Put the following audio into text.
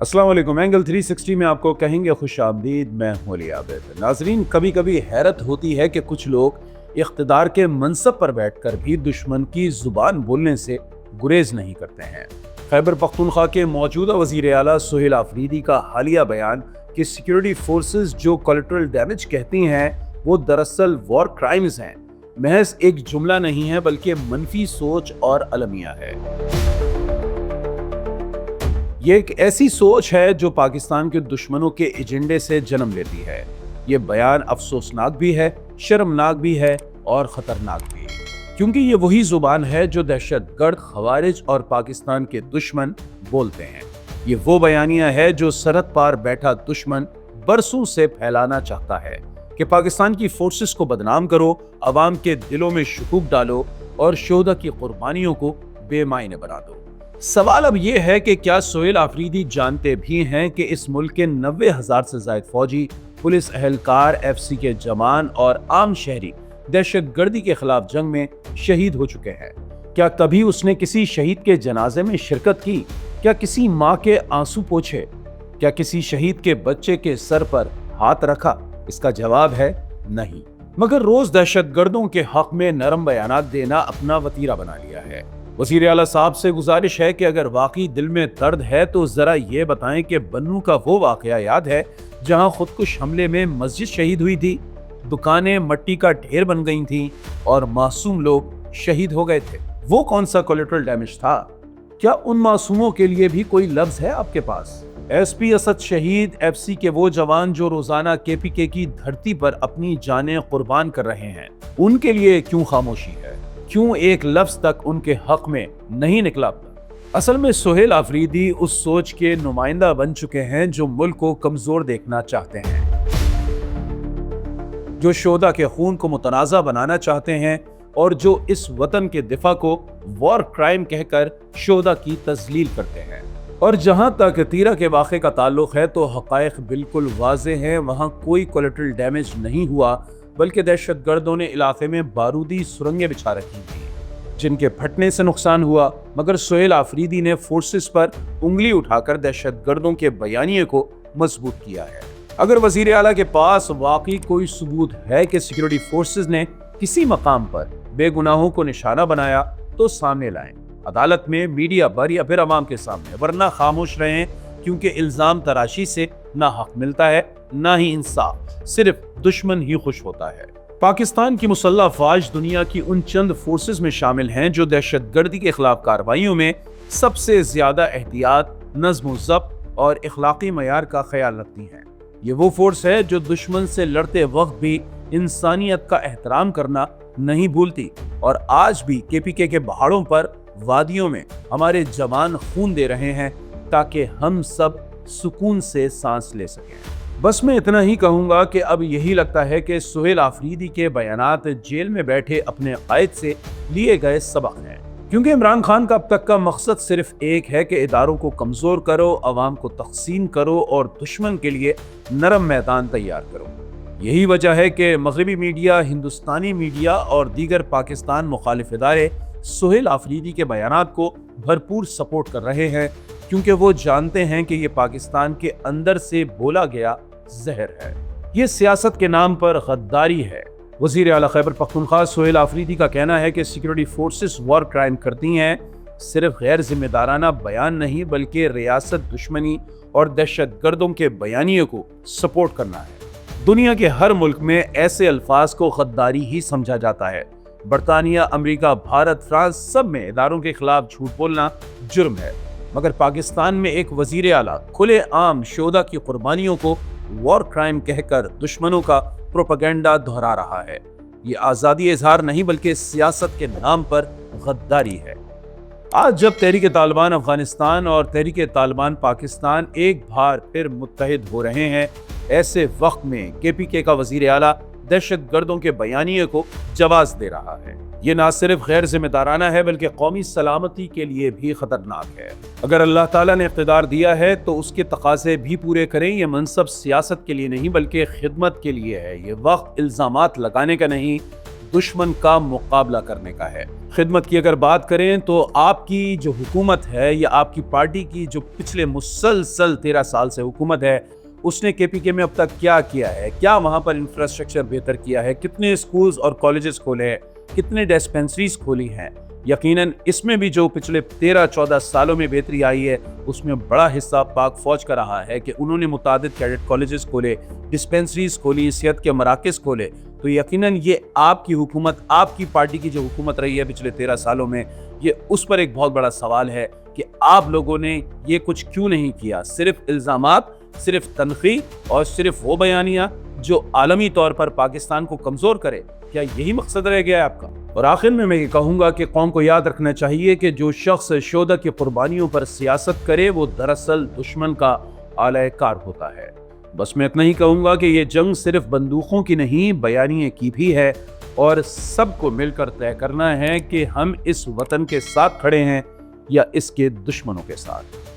अस्सलाम वालेकुम। एंगल 360 में आपको कहेंगे खुश आमदीद। मैं हूं अली आबिद। नाजरीन, कभी कभी हैरत होती है कि कुछ लोग इख्तिदार के मनसब पर बैठकर भी दुश्मन की जुबान बोलने से गुरेज नहीं करते हैं। खैबर पख्तूनख्वा के मौजूदा वजीर आला सुहेल आफरीदी का हालिया बयान कि सिक्योरिटी फोर्सेस जो कोलेटरल डैमेज कहती हैं वो दरअसल वॉर क्राइम्स हैं, महज एक जुमला नहीं है बल्कि मनफी सोच और अलमिया है। ये एक ऐसी सोच है जो पाकिस्तान के दुश्मनों के एजेंडे से जन्म लेती है। ये बयान अफसोसनाक भी है, शर्मनाक भी है और खतरनाक भी, क्योंकि ये वही जुबान है जो दहशतगर्द, खवारिज और पाकिस्तान के दुश्मन बोलते हैं। ये वो बयानिया है जो सरहद पार बैठा दुश्मन बरसों से फैलाना चाहता है कि पाकिस्तान की फोर्सेस को बदनाम करो, अवाम के दिलों में शकूक डालो और शोहदा की कुर्बानियों को बेमायने बना दो। सवाल अब यह है कि क्या सुहेल आफरीदी जानते भी हैं कि इस मुल्क के 90,000 से ज्यादा फौजी, पुलिस एहलकार, FC के जवान और आम शहरी दहशतगर्दी के खिलाफ जंग में शहीद हो चुके हैं? क्या कभी उसने किसी शहीद के जनाजे में शिरकत की? क्या किसी माँ के आंसू पोंछे? क्या किसी शहीद के बच्चे के सर पर हाथ रखा? इसका जवाब है नहीं। मगर रोज दहशतगर्दों के हक में नरम बयानात देना अपना वतीरा बना लिया है। वज़ीर आला साहब से गुजारिश है कि अगर वाकई दिल में दर्द है तो जरा ये बताएं कि बन्नू का वो वाकया याद है जहां खुदकुश हमले में मस्जिद शहीद हुई थी, दुकानें मट्टी का ढेर बन गई थीं और मासूम लोग शहीद हो गए थे? वो कौन सा कोलेटरल डैमेज था? क्या उन मासूमों के लिए भी कोई लफ्ज है आपके पास? SP असद शहीद, FC के वो जवान जो रोजाना KPK की धरती पर अपनी जानें कुर्बान कर रहे हैं, उनके लिए क्यों खामोशी है? क्यों एक लफ्ज तक उनके हक में नहीं निकला? असल में सुहेल आफरीदी उस सोच के नुमाइंदा बन चुके हैं जो मुल्क को कमजोर देखना चाहते हैं, जो शोहदा के खून को मुतनाज़ा बनाना चाहते हैं और जो इस वतन के दिफा को वॉर क्राइम कहकर शोहदा की तजलील करते हैं। और जहां तक तीरा के वाक़े का ताल्लुक है तो हक़ाइक़ बिल्कुल वाज़ेह हैं। वहां कोई कोलेटरल डैमेज नहीं हुआ, बल्कि दहशतगर्दों ने इलाके में बारूदी सुरंगें बिछा रखी थी जिनके फटने से नुकसान हुआ। मगर सुहेल आफरीदी ने फोर्सेस पर उंगली उठाकर दहशतगर्दों के बयानिए को मजबूत किया है। अगर वजीर आला के पास वाकई कोई सबूत है कि सिक्योरिटी फोर्सेस ने किसी मकाम पर बेगुनाहों को निशाना बनाया तो सामने लाएं, अदालत में, मीडिया पर या फिर अवाम के सामने, वरना खामोश रहें, क्योंकि इल्जाम तराशी से ना हक मिलता है ना ही इंसाफ, सिर्फ दुश्मन ही खुश होता है। पाकिस्तान की मुसल्लह अफवाज दुनिया की उन चंद फोर्सेस में शामिल हैं जो दहशतगर्दी के खिलाफ कार्रवाइयों में सबसे ज्यादा एहतियात, नज़्म ज़ब्त और इखलाकी मयार का ख्याल रखती हैं। ये वो फोर्स है जो दुश्मन से लड़ते वक्त भी इंसानियत का एहतराम करना नहीं भूलती और आज भी KPK के पहाड़ों पर, वादियों में हमारे जवान खून दे रहे हैं ताकि हम सब सुकून से सांस ले सकें। बस मैं इतना ही कहूंगा कि अब यही लगता है कि सुहेल आफरीदी के बयानात जेल में बैठे अपने कायद से लिए गए सबक हैं, क्योंकि इमरान खान का अब तक का मकसद सिर्फ एक है कि इदारों को कमजोर करो, अवाम को तकसीम करो और दुश्मन के लिए नरम मैदान तैयार करो। यही वजह है कि मगरबी मीडिया, हिंदुस्तानी मीडिया और दीगर पाकिस्तान मुखालिफ इदारे सुहेल आफरीदी के बयानात को भरपूर सपोर्ट कर रहे हैं, क्योंकि वो जानते हैं कि ये पाकिस्तान के अंदर से बोला गया जहर है। ये सियासत के नाम पर गद्दारी है। वजीर आला खैबर पख्तूनख्वा सुहेल आफरीदी का कहना है कि सिक्योरिटी फोर्सेस वॉर क्राइम करती हैं, सिर्फ गैर जिम्मेदाराना बयान नहीं बल्कि रियासत दुश्मनी और दहशतगर्दों के बयानियों को सपोर्ट करना है। दुनिया के हर मुल्क में ऐसे अल्फाज को गद्दारी ही समझा जाता है। बरतानिया, अमेरिका, भारत, फ्रांस, सब में इदारों के खिलाफ झूठ बोलना जुर्म है, मगर पाकिस्तान में एक वजीर आला खुले आम शोहदा की कुर्बानियों को वॉर क्राइम कहकर दुश्मनों का प्रोपेगेंडा दोहरा रहा है। ये आज़ादी इजहार नहीं बल्कि सियासत के नाम पर गद्दारी है। आज जब तहरीक तालिबान अफगानिस्तान और तहरीक तालिबान पाकिस्तान एक बार फिर मुत्तहिद हो रहे हैं, ऐसे वक्त में KPK का वजीर आला दहशतगर्दों के बयानिए को जवाब दे रहा है। ये ना सिर्फ गैर जिम्मेदाराना है बल्कि कौमी सलामती के लिए भी खतरनाक है। अगर अल्लाह ताला ने इख्तिदार दिया है तो उसके तकाजे भी पूरे करें। ये मनसब सियासत के लिए नहीं बल्कि खिदमत के लिए है। ये वक्त इल्जामात लगाने का नहीं, दुश्मन का मुकाबला करने का है। खिदमत की अगर बात करें तो आपकी जो हुकूमत है या आपकी पार्टी की जो पिछले मुसलसल 13 साल से हुकूमत है, उसने केपीके में अब तक क्या किया है, क्या वहाँ पर इंफ्रास्ट्रक्चर बेहतर किया है, कितने स्कूल्स और कॉलेजेस खोले हैं, कितने डिस्पेंसरीज खोली हैं। यकीनन इसमें भी जो पिछले 13-14 सालों में बेहतरी आई है, उसमें बड़ा हिस्सा पाक फौज का रहा है कि उन्होंने मुतादिद कैडेट कॉलेजेस खोले, डिस्पेंसरीज खोली, सेहत के मराकज़ खोले। तो यकीनन ये आपकी हुकूमत, आपकी पार्टी की जो हुकूमत रही है पिछले 13 सालों में, ये उस पर एक बहुत बड़ा सवाल है कि आप लोगों ने ये कुछ क्यों नहीं किया। सिर्फ इल्ज़ामात, सिर्फ तनखी और सिर्फ वो बयानियाँ जो आलमी तौर पर पाकिस्तान को कमज़ोर करे, क्या यही मकसद रह गया है आपका? और आखिर में मैं ये कहूँगा कि कौम को याद रखना चाहिए कि जो शख्स शोहदा की कुर्बानियों पर सियासत करे वो दरअसल दुश्मन का आला-ए-कार होता है। बस मैं इतना ही कहूँगा कि ये जंग सिर्फ बंदूकों की नहीं, बयानिए की भी है, और सबको मिलकर तय करना है कि हम इस वतन के साथ खड़े हैं या इसके दुश्मनों के साथ।